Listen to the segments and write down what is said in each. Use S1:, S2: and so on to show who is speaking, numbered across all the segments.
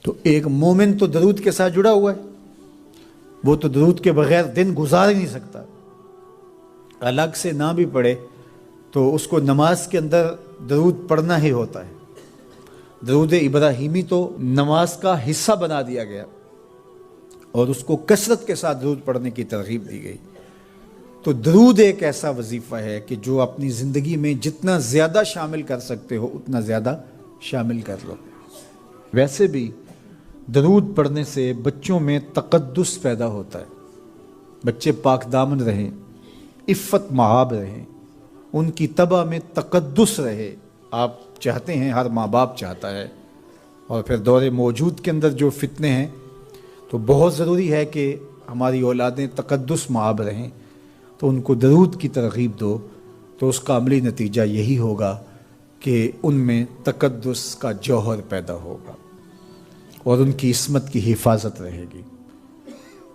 S1: تو ایک مومن تو درود کے ساتھ جڑا ہوا ہے، وہ تو درود کے بغیر دن گزار ہی نہیں سکتا، الگ سے نہ بھی پڑھے تو اس کو نماز کے اندر درود پڑھنا ہی ہوتا ہے۔ درود ابراہیمی تو نماز کا حصہ بنا دیا گیا اور اس کو کثرت کے ساتھ درود پڑھنے کی ترغیب دی گئی۔ تو درود ایک ایسا وظیفہ ہے کہ جو اپنی زندگی میں جتنا زیادہ شامل کر سکتے ہو اتنا زیادہ شامل کر لو۔ ویسے بھی درود پڑھنے سے بچوں میں تقدس پیدا ہوتا ہے، بچے پاک دامن رہیں، عفت مآب رہیں، ان کی طبع میں تقدس رہے۔ آپ چاہتے ہیں، ہر ماں باپ چاہتا ہے، اور پھر دور موجود کے اندر جو فتنے ہیں تو بہت ضروری ہے کہ ہماری اولادیں تقدس مآب رہیں، تو ان کو درود کی ترغیب دو، تو اس کا عملی نتیجہ یہی ہوگا کہ ان میں تقدس کا جوہر پیدا ہوگا اور ان کی عصمت کی حفاظت رہے گی۔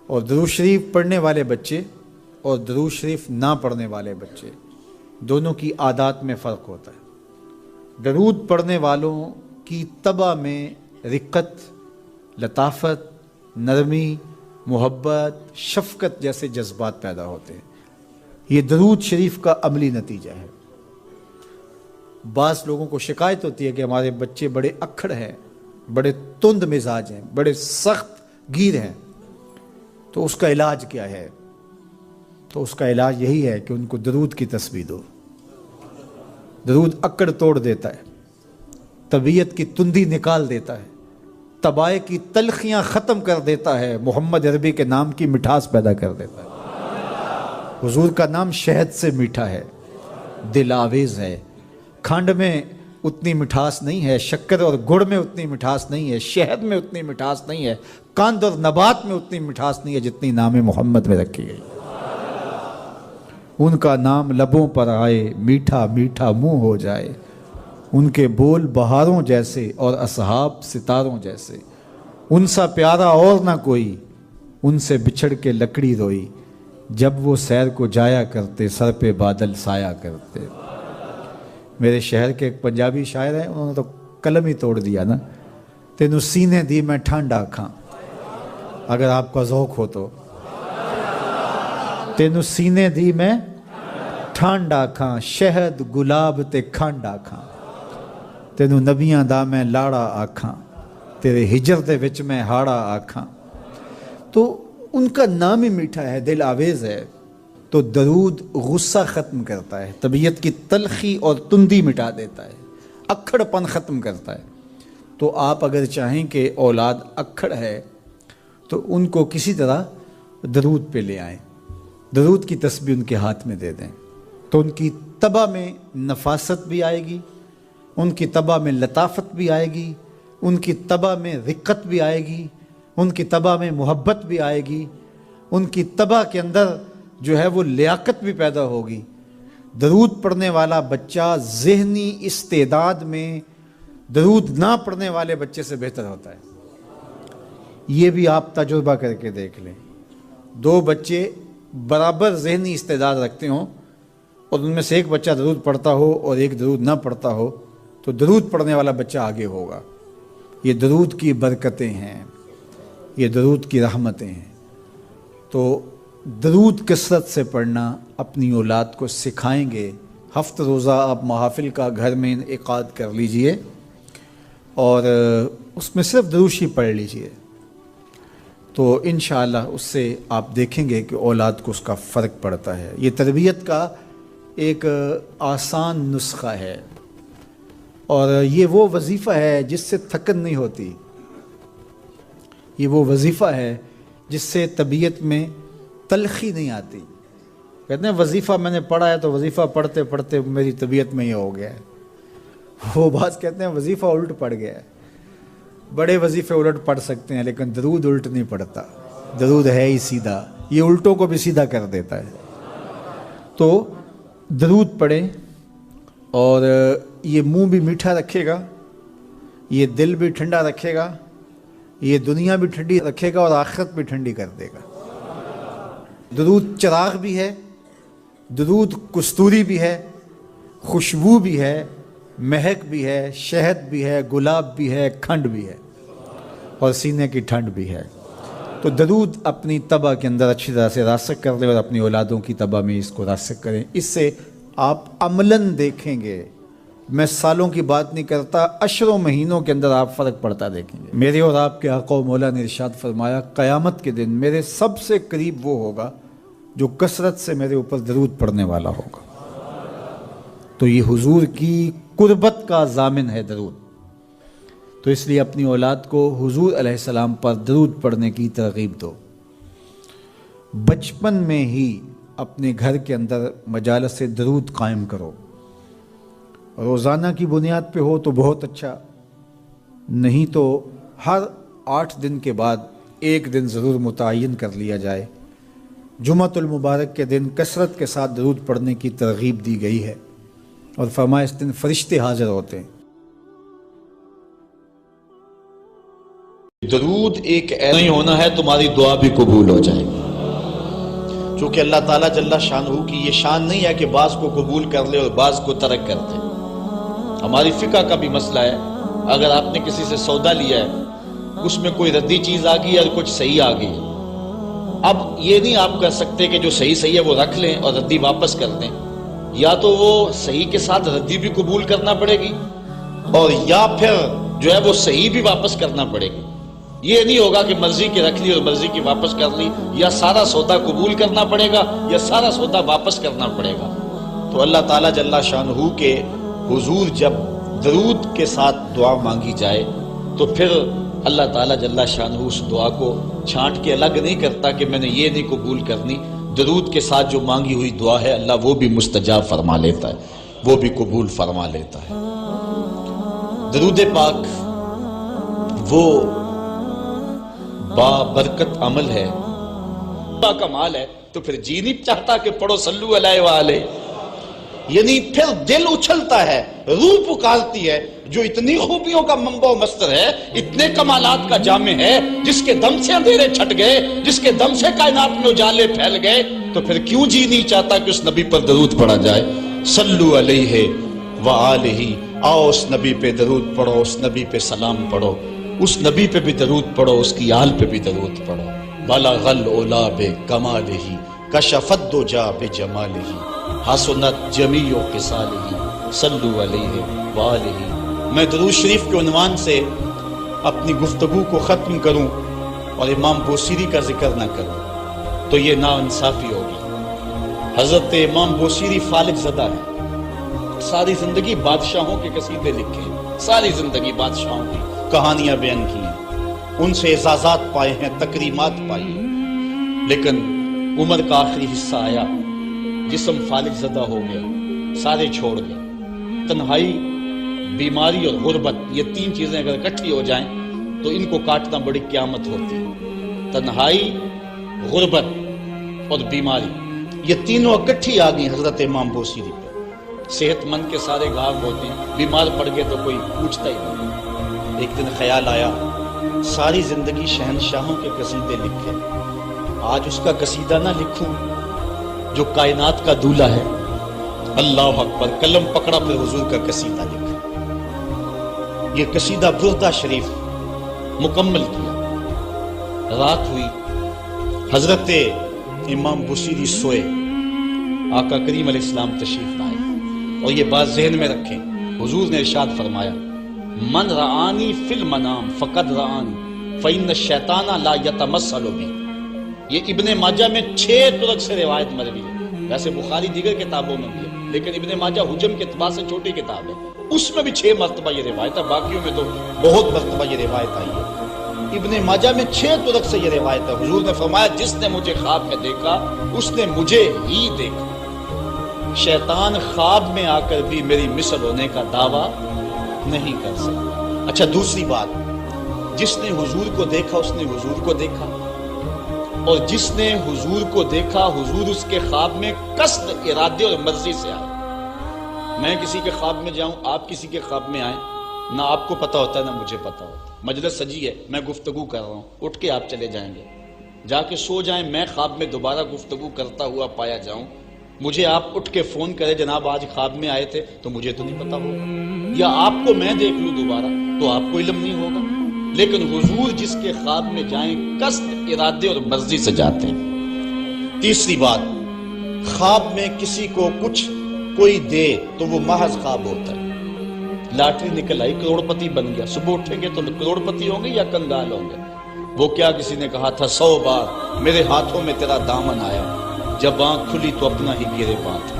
S1: اور درود شریف پڑھنے والے بچے اور درود شریف نہ پڑھنے والے بچے دونوں کی عادات میں فرق ہوتا ہے۔ درود پڑھنے والوں کی طبع میں رقت، لطافت، نرمی، محبت، شفقت جیسے جذبات پیدا ہوتے ہیں۔ یہ درود شریف کا عملی نتیجہ ہے۔ بعض لوگوں کو شکایت ہوتی ہے کہ ہمارے بچے بڑے اکھڑ ہیں، بڑے تند مزاج ہیں، بڑے سخت گیر ہیں، تو اس کا علاج کیا ہے؟ تو اس کا علاج یہی ہے کہ ان کو درود کی تسبیح دو۔ درود اکڑ توڑ دیتا ہے، طبیعت کی تندی نکال دیتا ہے، طبائع کی تلخیاں ختم کر دیتا ہے، محمد عربی کے نام کی مٹھاس پیدا کر دیتا ہے۔ حضور کا نام شہد سے میٹھا ہے، دل آویز ہے، کھنڈ میں اتنی مٹھاس نہیں ہے، شکر اور گڑ میں اتنی مٹھاس نہیں ہے، شہد میں اتنی مٹھاس نہیں ہے، قند اور نبات میں اتنی مٹھاس نہیں ہے جتنی نام محمد میں رکھی گئی۔ ان کا نام لبوں پر آئے، میٹھا میٹھا منہ ہو جائے، ان کے بول بہاروں جیسے اور اصحاب ستاروں جیسے، ان سا پیارا اور نہ کوئی، ان سے بچھڑ کے لکڑی روئی، جب وہ سیر کو جایا کرتے سر پہ بادل سایا کرتے۔ میرے شہر کے ایک پنجابی شاعر ہیں، انہوں نے تو قلم ہی توڑ دیا نا، تینوں سینے دی میں ٹھنڈ آکھاں، اگر آپ کا ذوق ہو تو، تینوں سینے دی میں ٹھنڈ آکھاں، شہد گلاب تے کھنڈ آکھاں، تینوں نبیاں دا میں لاڑا آکھاں، تیرے ہجر دے وچ میں ہاڑا آکھاں۔ تو ان کا نام ہی میٹھا ہے، دل آویز ہے۔ تو درود غصہ ختم کرتا ہے، طبیعت کی تلخی اور تندی مٹا دیتا ہے، اکھڑ پن ختم کرتا ہے۔ تو آپ اگر چاہیں کہ اولاد اکھڑ ہے تو ان کو کسی طرح درود پہ لے آئیں، درود کی تسبیح ان کے ہاتھ میں دے دیں، تو ان کی طبع میں نفاست بھی آئے گی، ان کی طبع میں لطافت بھی آئے گی، ان کی طبع میں رقت بھی آئے گی، ان کی طبع میں محبت بھی آئے گی، ان کی طبع کے اندر جو ہے وہ لیاقت بھی پیدا ہوگی۔ درود پڑھنے والا بچہ ذہنی استعداد میں درود نہ پڑھنے والے بچے سے بہتر ہوتا ہے۔ یہ بھی آپ تجربہ کر کے دیکھ لیں، دو بچے برابر ذہنی استعداد رکھتے ہوں اور ان میں سے ایک بچہ درود پڑھتا ہو اور ایک درود نہ پڑھتا ہو، تو درود پڑھنے والا بچہ آگے ہوگا۔ یہ درود کی برکتیں ہیں، یہ درود کی رحمتیں ہیں۔ تو درود کثرت سے پڑھنا اپنی اولاد کو سکھائیں گے۔ ہفتہ روزہ آپ محافل کا گھر میں انعقاد کر لیجئے اور اس میں صرف درود شریف پڑھ لیجئے، تو انشاءاللہ اس سے آپ دیکھیں گے کہ اولاد کو اس کا فرق پڑتا ہے۔ یہ تربیت کا ایک آسان نسخہ ہے اور یہ وہ وظیفہ ہے جس سے تھکن نہیں ہوتی، یہ وہ وظیفہ ہے جس سے طبیعت میں تلخی نہیں آتی۔ کہتے ہیں وظیفہ میں نے پڑھا ہے تو وظیفہ پڑھتے پڑھتے میری طبیعت میں یہ ہو گیا ہے۔ وہ بعض کہتے ہیں وظیفہ الٹ پڑ گیا ہے۔ بڑے وظیفے الٹ پڑھ سکتے ہیں لیکن درود الٹ نہیں پڑھتا، درود ہے ہی سیدھا، یہ الٹوں کو بھی سیدھا کر دیتا ہے۔ تو درود پڑھیں اور یہ منہ بھی میٹھا رکھے گا، یہ دل بھی ٹھنڈا رکھے گا، یہ دنیا بھی ٹھنڈی رکھے گا اور آخرت بھی ٹھنڈی کر دے گا۔ درود چراغ بھی ہے، درود کستوری بھی ہے، خوشبو بھی ہے، مہک بھی ہے، شہد بھی ہے، گلاب بھی ہے، کھنڈ بھی ہے۔ اور سینے کی ٹھنڈ بھی ہے۔ تو درود اپنی طبع کے اندر اچھی طرح سے راسخ کر لیں اور اپنی اولادوں کی طبع میں اس کو راسخ کریں۔ اس سے آپ عملاً دیکھیں گے، میں سالوں کی بات نہیں کرتا، اشروں مہینوں کے اندر آپ فرق پڑتا دیکھیں گے۔ میرے اور آپ کے آقا و مولا نے ارشاد فرمایا، قیامت کے دن میرے سب سے قریب وہ ہوگا جو کثرت سے میرے اوپر درود پڑھنے والا ہوگا۔ تو یہ حضور کی قربت کا ضامن ہے درود۔ تو اس لیے اپنی اولاد کو حضور علیہ السلام پر درود پڑھنے کی ترغیب دو۔ بچپن میں ہی اپنے گھر کے اندر مجالس درود قائم کرو، روزانہ کی بنیاد پہ ہو تو بہت اچھا، نہیں تو ہر 8 دن کے بعد ایک دن ضرور متعین کر لیا جائے۔ جمعۃ المبارک کے دن کثرت کے ساتھ درود پڑھنے کی ترغیب دی گئی ہے، اور فرمایا اس دن فرشتے حاضر ہوتے ہیں۔
S2: درود ایک نہیں ہونا ہے تمہاری دعا بھی قبول ہو جائے، چونکہ اللہ تعالیٰ جل شانہ کی یہ شان نہیں ہے کہ بعض کو قبول کر لے اور بعض کو ترک کر دے۔ ہماری فقہ کا بھی مسئلہ ہے، اگر آپ نے کسی سے سودا لیا ہے، اس میں کوئی ردی چیز آ گئی اور کچھ صحیح آ گئی، اب یہ نہیں آپ کر سکتے کہ جو صحیح ہے وہ رکھ لیں اور ردی واپس کر دیں، یا تو وہ صحیح کے ساتھ ردی بھی قبول کرنا پڑے گی، اور یا پھر جو ہے وہ صحیح بھی واپس کرنا پڑے گی۔ یہ نہیں ہوگا کہ مرضی کی رکھ لی اور مرضی کی واپس کر لی، یا سارا سودا قبول کرنا پڑے گا یا سارا سودا واپس کرنا پڑے گا۔ تو اللہ تعالیٰ جل شانہ کے حضور جب درود کے ساتھ دعا مانگی جائے تو پھر اللہ تعالیٰ جل شانہ اس دعا کو چھانٹ کے الگ نہیں کرتا کہ میں نے یہ نہیں قبول کرنی۔ درود کے ساتھ جو مانگی ہوئی دعا ہے اللہ وہ بھی مستجاب فرما لیتا ہے، وہ بھی قبول فرما لیتا ہے۔ درود پاک وہ با برکت عمل ہے، با کمال ہے، تو پھر جی نہیں چاہتا کہ پڑھو صلو علیہ وآلہ، یعنی پھر دل اچھلتا ہے، روح پکارتی ہے، جو اتنی خوبیوں کا منبع و مصدر ہے، اتنے کمالات کا جامع ہے، جس کے دم سے اندھیرے چھٹ گئے، جس کے دم سے کائنات میں اجالے پھیل گئے، تو پھر کیوں جی نہیں چاہتا کہ اس نبی پر درود پڑھا جائے؟ صلو علیہ وآلہ، آؤ اس نبی پہ درود پڑھو، اس نبی پہ سلام پڑھو، اس نبی پہ بھی درود پڑھو، اس کی آل پہ بھی درود پڑھو۔ بلغ العلا بکمالہ، کشف الدجی بجمالہ، حسنت جمیع خصالہ، صلو علیہ وآلہ۔ میں درود شریف کے عنوان سے اپنی گفتگو کو ختم کروں اور امام بوصیری کا ذکر نہ کروں تو یہ ناانصافی ہوگی۔ حضرت امام بوصیری فالق زدہ ہے، ساری زندگی بادشاہوں کے قصیدے لکھے، ساری زندگی بادشاہوں کی کہانیاں بیان کی ہیں، ان سے اعزازات پائے ہیں، تکریمات پائی ہیں، لیکن عمر کا آخری حصہ آیا، جسم فالق زدہ ہو گیا، سارے چھوڑ گئے۔ تنہائی، بیماری اور غربت، یہ 3 چیزیں اگر اکٹھی ہو جائیں تو ان کو کاٹنا بڑی قیامت ہوتی ہے۔ تنہائی، غربت اور بیماری، یہ تینوں اکٹھی آ گئی حضرت امام بوصیری پہ۔ صحت مند کے سارے گھاؤ ہوتے ہیں، بیمار پڑ گئے تو کوئی پوچھتا ہی نہیں۔ ایک دن خیال آیا، ساری زندگی شہنشاہوں کے قصیدے لکھے، آج اس کا قصیدہ نہ لکھوں جو کائنات کا دولہ ہے۔ اللہ اکبر، قلم پکڑا، پھر حضور کا قصیدہ لکھا۔ یہ قصیدہ بردہ شریف مکمل کیا۔ رات ہوئی، حضرت امام بوصیری سوئے، آقا کریم علیہ السلام تشریف لائے، اور یہ بات ذہن میں رکھیں، حضور نے ارشاد فرمایا، من رآنی فی المنام فقد رآنی فإن الشیطان لا یتمثل بی۔ یہ ابن ماجہ میں 6 طرق سے روایت مروی ہے، ویسے بخاری دیگر کتابوں میں بھی ہے، لیکن ابن ماجہ حجم کے اعتبار سے چھوٹی کتاب ہے، اس میں بھی 6 مرتبہ یہ روایت ہے، باقیوں میں تو بہت مرتبہ یہ روایت آئی ہے۔ ابن ماجہ میں 6 طرق سے یہ روایت ہے۔ حضور نے فرمایا، جس نے مجھے خواب میں دیکھا اس نے مجھے ہی دیکھا۔ شیطان خواب میں آ کر بھی میری مثل ہونے کا دعویٰ نہیں کر سکتا۔ اچھا، دوسری بات، جس نے حضور کو دیکھا اس نے حضور کو دیکھا، اور جس نے حضور کو دیکھا حضور اس کے خواب میں قصد، ارادے اور مرضی سے آئے۔ میں کسی کے خواب میں جاؤں، آپ کسی کے خواب میں آئیں، نہ آپ کو پتا ہوتا ہے نہ مجھے پتا ہوتا۔ مجلس سجی ہے، میں گفتگو کر رہا ہوں، اٹھ کے آپ چلے جائیں گے، جا کے سو جائیں، میں خواب میں دوبارہ گفتگو کرتا ہوا پایا جاؤں، مجھے آپ اٹھ کے فون کرے، جناب آج خواب میں آئے تھے، تو مجھے تو نہیں پتا ہوگا، یا آپ کو میں دیکھ لوں دوبارہ تو آپ کو علم نہیں ہوگا۔ لیکن حضور جس کے خواب میں جائیں قصد ارادے اور مرضی سے جاتے ہیں۔ تیسری بات، خواب میں کسی کو کچھ کوئی دے تو وہ محض خواب ہوتا ہے۔ لاٹری نکل آئی، کروڑ پتی بن گیا، صبح اٹھیں گے تو کروڑ پتی ہوں گے یا کنگال ہوں گے؟ وہ کیا کسی نے کہا تھا 100 بار میرے ہاتھوں میں تیرا دامن آیا، جب آنکھ کھلی تو اپنا ہی گرے بات۔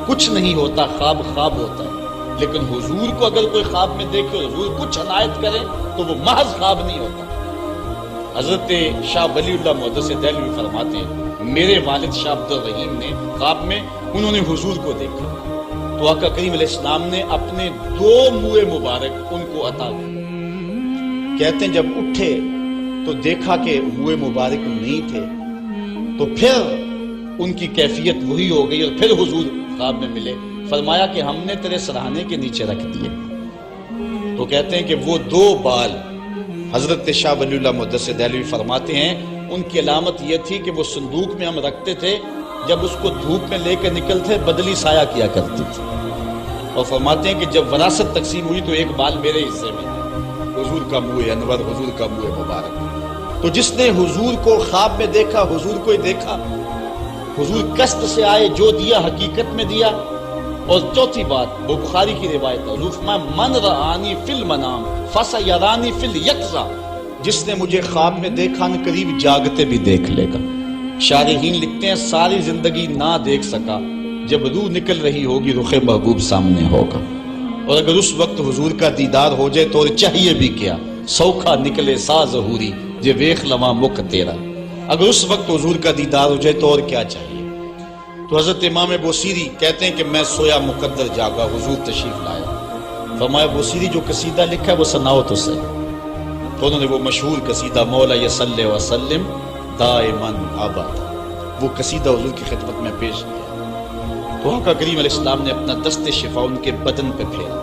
S2: کچھ نہیں ہوتا، خواب خواب ہوتا ہے۔ لیکن حضور کو اگر کوئی خواب میں دیکھے اور حضور کچھ عنایت کرے تو وہ محض خواب نہیں ہوتا۔ حضرت شاہ ولی اللہ محدث دہلوی فرماتے ہیں میرے والد شاہ عبد الرحیم نے خواب میں انہوں نے حضور کو دیکھا تو آقا کریم علیہ السلام نے اپنے 2 منہ مبارک ان کو عطا کیے۔ کہتے ہیں جب اٹھے تو دیکھا کہ منہ مبارک نہیں تھے تو پھر ان کی کیفیت وہی ہو گئی اور پھر حضور خواب میں ملے، فرمایا کہ ہم نے تیرے سرہانے کے نیچے رکھ دیے۔ تو کہتے ہیں کہ وہ 2 بال حضرت شاہ ولی اللہ محدث دہلوی فرماتے ہیں ان کی علامت یہ تھی کہ وہ صندوق میں ہم رکھتے تھے، جب اس کو دھوپ میں لے کے نکلتے بدلی سایہ کیا کرتی تھی۔ اور فرماتے ہیں کہ جب وراثت تقسیم ہوئی تو 1 بال میرے حصے میں، حضور کا منہ انور، حضور کا منہ مبارک۔ تو جس نے حضور کو خواب میں دیکھا حضور کو ہی دیکھا، حضور قصد سے آئے، جو دیا حقیقت میں دیا۔ اور چوتھی بات، وہ بخاری کی روایت ہے، حضور فرمایا من رآنی فی المنام فسیرانی فی الیقظہ، جس نے مجھے خواب میں دیکھا نہ قریب جاگتے بھی دیکھ لے گا۔ شارحین لکھتے ہیں ساری زندگی نہ دیکھ سکا، جب روح نکل رہی ہوگی رخ محبوب سامنے ہوگا۔ اور اگر اس وقت حضور کا دیدار ہو جائے تو چاہیے بھی کیا، سوکھا نکلے سا ظہوری جے ویخ لواں مکھ تیرا۔ اگر اس وقت حضور کا دیدار ہو جائے تو اور کیا چاہیے۔ تو حضرت امام بوصیری کہتے ہیں کہ میں سویا مقدر جاگا، حضور تشریف لایا۔ فرمایا بوصیری جو قصیدہ لکھا ہے وہ سناؤ تو صحیح۔ تو انہوں نے وہ مشہور قصیدہ مولا یصلی وسلم دائماً ابدا، وہ قصیدہ حضور کی خدمت میں پیش کیا۔ تو آقا کریم علیہ السلام نے اپنا دست شفا ان کے بدن پہ پھیرا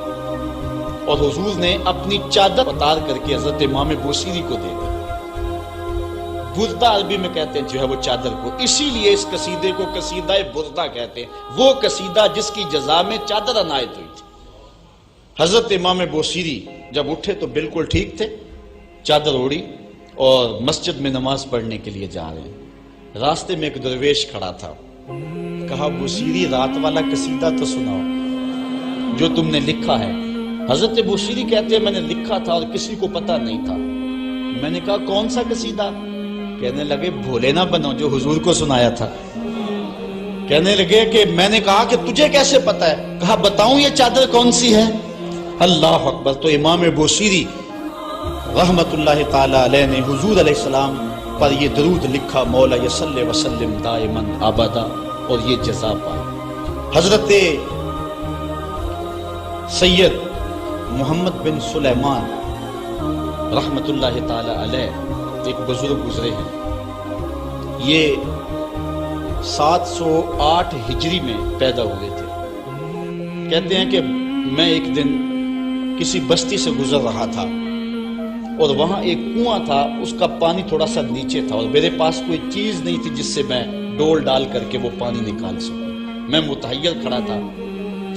S2: اور حضور نے اپنی چادر اتار کر کے حضرت امام بوصیری کو دے دی۔ بردہ عربی میں کہتے ہیں جو ہے وہ چادر کو، اسی لیے اس قصیدے کو قصیدہ بردہ کہتے ہیں، وہ قصیدہ جس کی جزا میں چادر عنایت ہوئی تھی۔ حضرت امام بوصیری جب اٹھے تو بالکل ٹھیک تھے، چادر اوڑی اور مسجد میں نماز پڑھنے کے لیے جا رہے ہیں۔ راستے میں ایک درویش کھڑا تھا، کہا بوصیری رات والا قصیدہ تو سناؤ جو تم نے لکھا ہے۔ حضرت بوصیری کہتے ہیں میں نے لکھا تھا اور کسی کو پتہ نہیں تھا۔ میں نے کہا کون سا قصیدہ؟ کہنے لگے بھولے نہ بنو، جو حضور کو سنایا تھا۔ کہنے لگے کہ میں نے کہا کہ تجھے کیسے پتہ ہے؟ کہا بتاؤں یہ چادر کون سی ہے؟ اللہ اکبر۔ تو امام بوصیری رحمت اللہ تعالی علیہ نے حضور علیہ السلام پر یہ درود لکھا مولا یصلی وسلم دائماً ابدا، اور یہ جزا پائی۔ حضرت سید محمد بن سلیمان رحمت اللہ تعالی علیہ ایک بزرگ گزرے ہیں، یہ 708 ہجری میں پیدا ہوئے تھے۔ کہتے ہیں کہ میں ایک دن کسی بستی سے گزر رہا تھا اور وہاں ایک کنواں تھا، اس کا پانی تھوڑا سا نیچے تھا اور میرے پاس کوئی چیز نہیں تھی جس سے میں ڈول ڈال کر کے وہ پانی نکال سکوں۔ میں متحیر کھڑا تھا،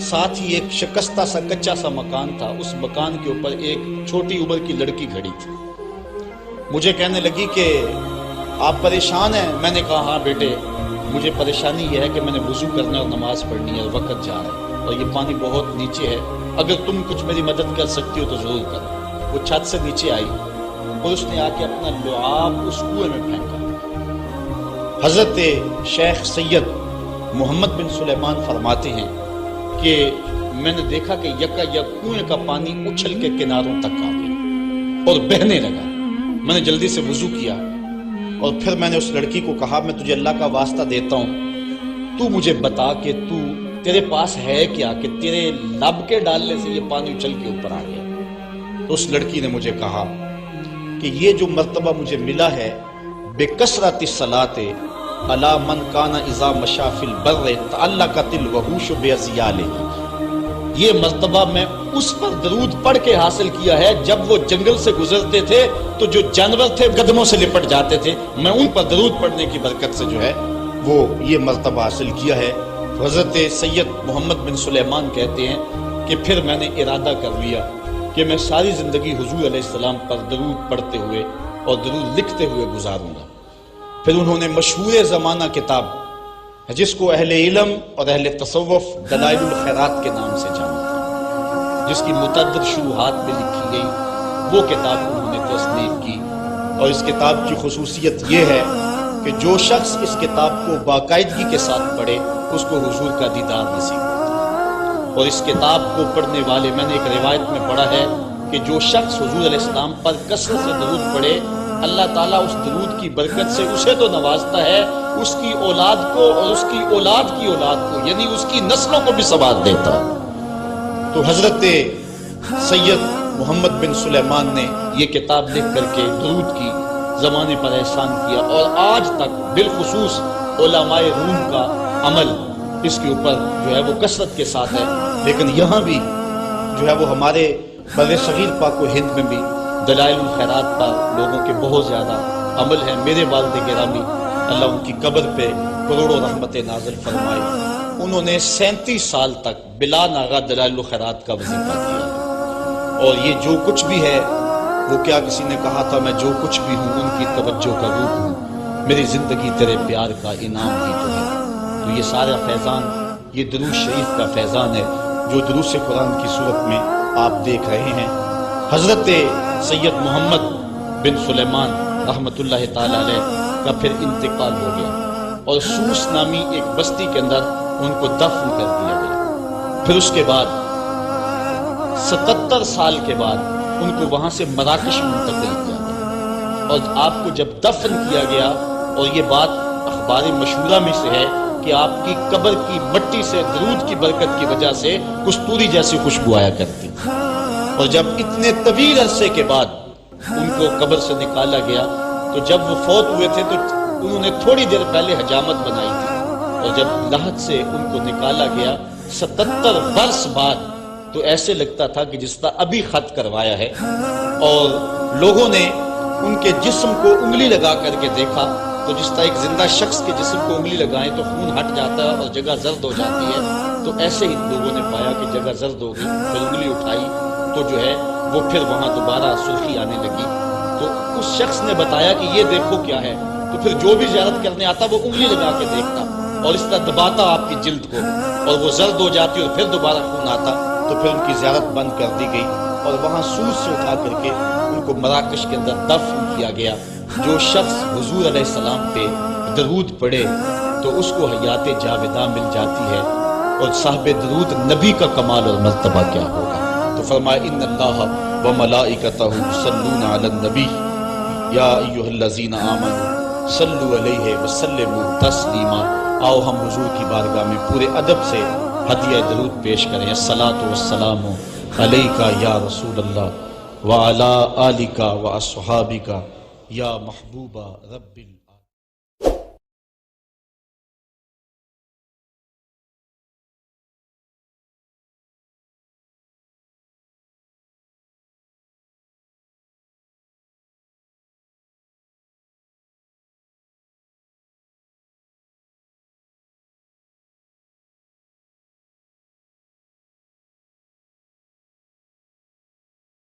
S2: ساتھ ہی ایک شکستہ سا کچا سا مکان تھا، اس مکان کے اوپر ایک چھوٹی عمر کی لڑکی کھڑی تھی۔ مجھے کہنے لگی کہ آپ پریشان ہیں؟ میں نے کہا ہاں بیٹے، مجھے پریشانی یہ ہے کہ میں نے وضو کرنا اور نماز پڑھنی ہے اور وقت جا رہا ہے اور یہ پانی بہت نیچے ہے، اگر تم کچھ میری مدد کر سکتی ہو تو ضرور کرو۔ وہ چھت سے نیچے آئی اور اس نے آ کے اپنا لعاب اس کنویں میں پھینکا۔ حضرت شیخ سید محمد بن سلیمان فرماتے ہیں کہ میں نے دیکھا کہ یکا یک کنویں کا پانی اچھل کے کناروں تک آ گیا اور بہنے لگا۔ میں نے جلدی سے وضو کیا اور پھر میں نے اس لڑکی کو کہا میں تجھے اللہ کا واسطہ دیتا ہوں، تو مجھے بتا کہ تیرے پاس ہے کیا کہ تیرے لب کے ڈالنے سے یہ پانی اچھل کے اوپر آ گیا۔ تو اس لڑکی نے مجھے کہا کہ یہ جو مرتبہ مجھے ملا ہے بکثرت الصلاۃ علی من کان اذا مشى فی البر تعلقت الوحوش باذیالہ، یہ مرتبہ میں اس پر درود پڑھ کے حاصل کیا ہے جب وہ جنگل سے گزرتے تھے تو جو جانور تھے قدموں سے لپٹ جاتے تھے، میں ان پر درود پڑھنے کی برکت سے جو ہے وہ یہ مرتبہ حاصل کیا ہے۔ حضرت سید محمد بن سلیمان کہتے ہیں کہ پھر میں نے ارادہ کر لیا کہ میں ساری زندگی حضور علیہ السلام پر درود پڑھتے ہوئے اور درود لکھتے ہوئے گزاروں گا۔ پھر انہوں نے مشہور زمانہ کتاب جس کو اہل علم اور اہل تصوف دلائل الخیرات کے نام سے جانتے ہیں، جس کی متعدد شروحات میں لکھی گئی، وہ کتاب انہوں نے تصنیف کی۔ اور اس کتاب کی خصوصیت یہ ہے کہ جو شخص اس کتاب کو باقاعدگی کے ساتھ پڑھے اس کو حضور کا دیدار نصیب ہوتا ہے۔ اور اس کتاب کو پڑھنے والے، میں نے ایک روایت میں پڑھا ہے کہ جو شخص حضور علیہ السلام پر کثرت سے درود پڑھے، اللہ تعالیٰ اس درود کی برکت سے اسے تو نوازتا ہے، اس کی اولاد کو اور اس کی اولاد کی اولاد کو، یعنی اس کی نسلوں کو بھی ثواب دیتا ہے۔ تو حضرت سید محمد بن سلیمان نے یہ کتاب لکھ کر کے درود کی زمانے پر احسان کیا، اور آج تک بالخصوص علماء روم کا عمل اس کے اوپر جو ہے وہ کثرت کے ساتھ ہے۔ لیکن یہاں بھی جو ہے وہ ہمارے بر صغیر پاک و ہند میں بھی دلائل الخیرات پر لوگوں کے بہت زیادہ عمل ہے۔ میرے والد گرامی اللہ ان کی قبر پہ کروڑوں رحمت نازل فرمائے، انہوں نے 37 سال تک بلا ناغہ دلائل الخیرات کا وظیفہ کیا ہے۔ اور یہ جو کچھ بھی ہے، وہ کیا کسی نے کہا تھا میں جو کچھ بھی ہوں ان کی توجہ کا روح ہوں، میری زندگی تیرے پیار کا انعام ہی تو ہے۔ تو یہ سارا فیضان یہ درود شریف کا فیضان ہے جو دروس قرآن کی صورت میں آپ دیکھ رہے ہیں۔ حضرت سید محمد بن سلیمان رحمۃ اللہ تعالی علیہ کا پھر انتقال ہو گیا، اور سوس نامی ایک بستی کے اندر ان کو دفن کر دیا گیا۔ پھر اس کے بعد 77 سال کے بعد ان کو وہاں سے مراکش منتقل کیا گیا، اور آپ کو جب دفن کیا گیا، اور یہ بات اخبار مشہورہ میں سے ہے کہ آپ کی قبر کی مٹی سے درود کی برکت کی وجہ سے کستوری جیسی خوشبو آیا کرتی، اور جب اتنے طویل عرصے کے بعد ان کو قبر سے نکالا گیا تو جب وہ فوت ہوئے تھے تو انہوں نے تھوڑی دیر پہلے حجامت بنائی تھی، اور جب لحد سے ان کو نکالا گیا 77 برس بعد تو ایسے لگتا تھا کہ جس طرح ابھی خط کروایا ہے۔ اور لوگوں نے ان کے جسم کو انگلی لگا کر کے دیکھا تو جس طرح ایک زندہ شخص کے جسم کو انگلی لگائیں تو خون ہٹ جاتا ہے اور جگہ زرد ہو جاتی ہے، تو ایسے ہی لوگوں نے پایا کہ جگہ زرد ہو گئی، پھر انگلی اٹھائی تو جو ہے وہ پھر وہاں دوبارہ سرخی آنے لگی۔ تو اس شخص نے بتایا کہ یہ دیکھو کیا ہے، تو پھر جو بھی زیارت کرنے آتا وہ انگلی لگا کے دیکھتا اور اس طرح دباتا آپ کی جلد کو، اور وہ زرد ہو جاتی اور پھر دوبارہ خون آتا، تو پھر ان کی زیارت بند کر دی گئی، اور وہاں سوس سے اٹھا کر کے ان کو مراکش کے اندر دفن کیا گیا۔ جو شخص حضور علیہ السلام پہ درود پڑھے تو اس کو حیات جاوداں مل جاتی ہے، اور صاحب درود نبی کا کمال اور مرتبہ کیا ہوگا۔ تو فرمایا ان اللہ و ملائکتہ یصلون علی النبی یا ایھا الذین آمنوا صلوا علیہ وسلموا تسلیما۔ آؤ ہم حضور کی بارگاہ میں پورے ادب سے ہدیہ درود پیش کریں۔ الصلاۃ والسلام علیک یا رسول اللہ وعلی آلک واصحابک یا محبوب رب